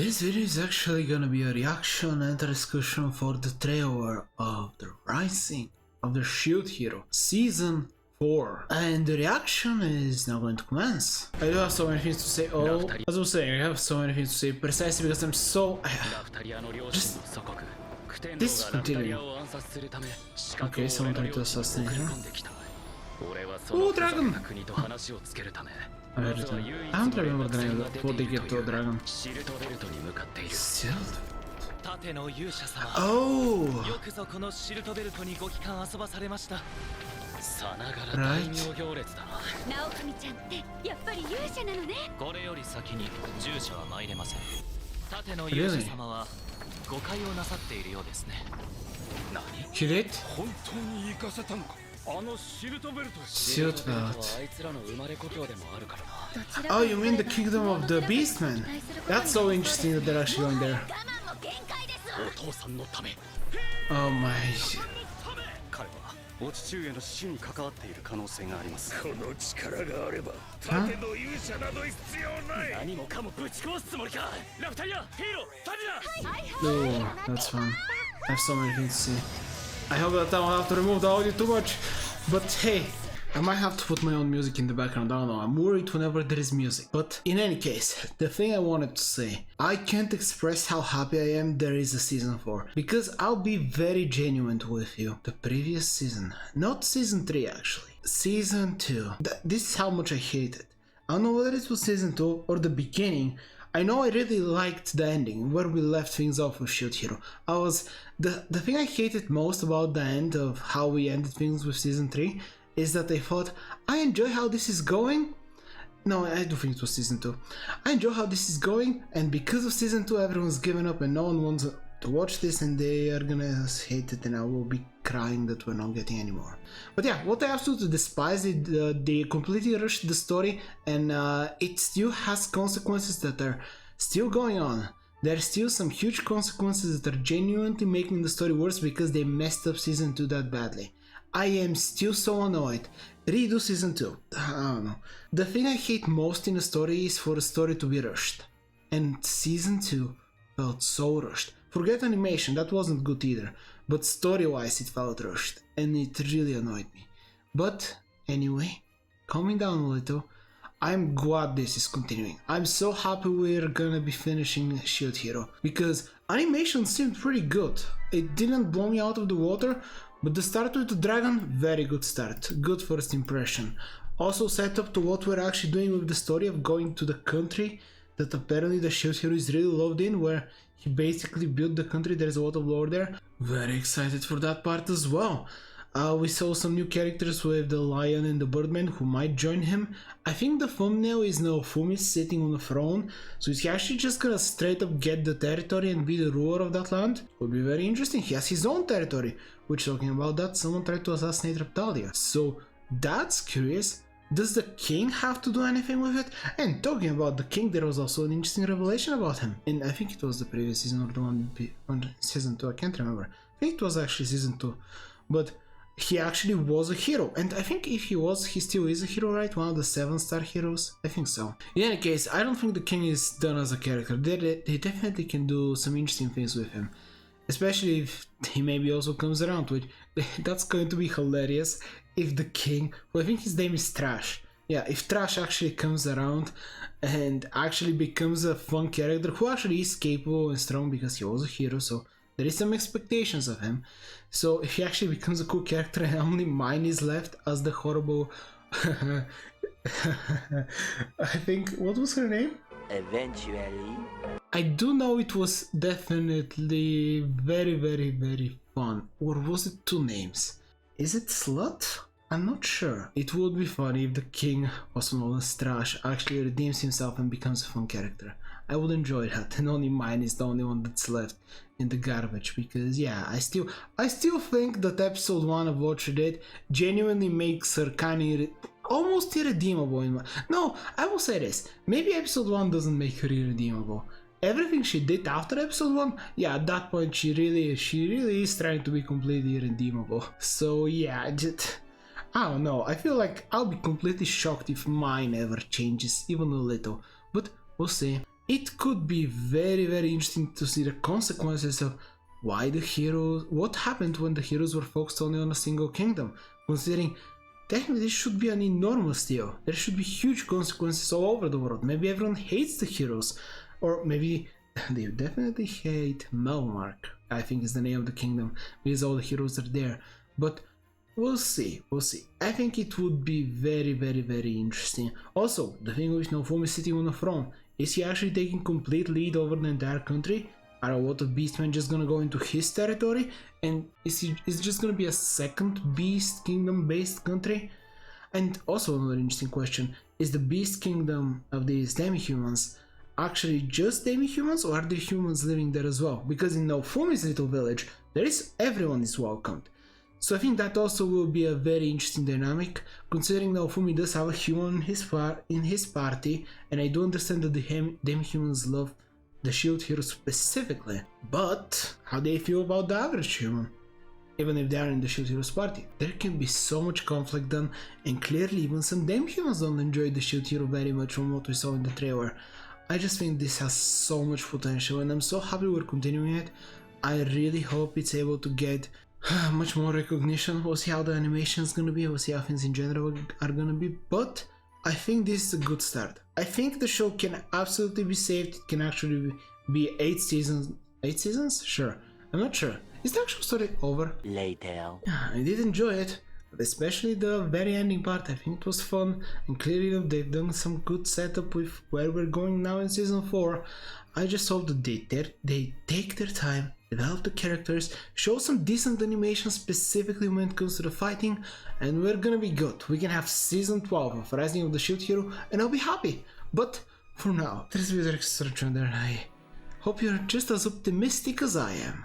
This video is actually gonna be a reaction and a discussion for the trailer of the Rising of the Shield Hero Season 4. And the reaction is now going to commence. I do have so many things to say. Oh, as I was saying, I have so many things to say precisely because I'm so... just... this is continuing. Okay, someone tried to assassinate her. Oh, dragon! I don't remember the name before they get to a dragon. Shield? Oh! Right. Really? He did? Shield belt. Oh, you mean the kingdom of the beastmen? That's so interesting that they're actually going there. Oh my... Huh? Oh, that's fun. I have so many things to see. I hope that I won't have to remove the audio too much, but hey, I might have to put my own music in the background, I don't know, I'm worried whenever there is music. But in any case, the thing I wanted to say, I can't express how happy I am there is a season 4, because I'll be very genuine with you. The previous season, not season 3 actually, season 2, this is how much I hate it. I don't know whether it was season 2 or the beginning. I know I really liked the ending, where we left things off with Shield Hero. The thing I hated most about the end of how we ended things with season 3 is that I thought, I enjoy how this is going. No, I do think it was season 2. I enjoy how this is going, and because of season 2 everyone's given up and no one wants to watch this and they are gonna hate it and I will be crying that we're not getting any more. But yeah, what I absolutely despise is they completely rushed the story and it still has consequences that are still going on. There's still some huge consequences that are genuinely making the story worse because they messed up season 2 that badly. I am still so annoyed. Redo season 2. I don't know. The thing I hate most in a story is for a story to be rushed. And season 2 felt so rushed. Forget animation, that wasn't good either. But story-wise it felt rushed. And it really annoyed me. But anyway, calming down a little, I'm glad this is continuing. I'm so happy we're gonna be finishing Shield Hero. Because animation seemed pretty good. It didn't blow me out of the water. But the start with the dragon, very good start, good first impression. Also set up to what we're actually doing with the story of going to the country that apparently the Shield Hero is really loved in, where he basically built the country, there's a lot of lore there. Very excited for that part as well. We saw some new characters with the lion and the birdman who might join him. I think the thumbnail is Naofumi sitting on the throne, so is he actually just gonna straight up get the territory and be the ruler of that land? Would be very interesting. He has his own territory, which talking about that, someone tried to assassinate Reptalia. So that's curious. Does the king have to do anything with it? And talking about the king, there was also an interesting revelation about him. And I think it was the previous season or the one on season 2, I can't remember. I think it was actually season 2. But he actually was a hero, and I think if he was, he still is a hero, right? One of the 7-star heroes? I think so. In any case, I don't think the king is done as a character. They definitely can do some interesting things with him. Especially if he maybe also comes around, which that's going to be hilarious if the king, well, I think his name is Trash. Yeah, if Trash actually comes around and actually becomes a fun character who actually is capable and strong because he was a hero, so there is some expectations of him. So if he actually becomes a cool character and only mine is left as the horrible... I think... what was her name? Eventually. I do know it was definitely very fun. Or was it 2 names? Is it Slut? I'm not sure. It would be funny if the king, also known as Trash, actually redeems himself and becomes a fun character. I would enjoy that, and only mine is the only one that's left in the garbage, because yeah, I still think that episode 1 of what she did genuinely makes her kinda almost irredeemable in my... No, I will say this, maybe episode 1 doesn't make her irredeemable. Everything she did after episode 1, yeah, at that point she really is trying to be completely irredeemable. So yeah, I don't know, I feel like I'll be completely shocked if mine ever changes, even a little, but we'll see. it could be very, very interesting to see the consequences of why the heroes, what happened when the heroes were focused only on a single kingdom, considering technically this should be an enormous deal. There should be huge consequences all over the world. Maybe everyone hates the heroes, or maybe they definitely hate Melmark, I think is the name of the kingdom, because all the heroes are there. But we'll see. I think it would be very, very, very interesting. Also, the thing with Naofumi sitting on the throne, is he actually taking complete lead over the entire country? Are a lot of beastmen just gonna go into his territory? And is it just gonna be a second beast kingdom based country? And also another interesting question, is the beast kingdom of these demi-humans actually just demi-humans, or are the humans living there as well? Because in Naofumi's little village, everyone is welcomed. So I think that also will be a very interesting dynamic, considering Naofumi does have a human in his party, and I do understand that the demi-humans love the Shield Hero specifically, but how do they feel about the average human? Even if they are in the Shield Hero's party, there can be so much conflict done, and clearly even some demi-humans don't enjoy the Shield Hero very much from what we saw in the trailer. I just think this has so much potential, and I'm so happy we're continuing it. I really hope it's able to get much more recognition. We'll see how the animation is gonna be, we'll see how things in general are gonna be, but I think this is a good start. I think the show can absolutely be saved. It can actually be 8 seasons. 8 seasons? Sure. I'm not sure. Is the actual story over? Later. I did enjoy it, but especially the very ending part. I think it was fun, and clearly they've done some good setup with where we're going now in season 4. I just hope that they take their time, develop the characters, show some decent animation specifically when it comes to the fighting, and we're gonna be good. We can have season 12 of Rising of the Shield Hero, and I'll be happy. But for now, this is Extra Trender, and I hope you're just as optimistic as I am.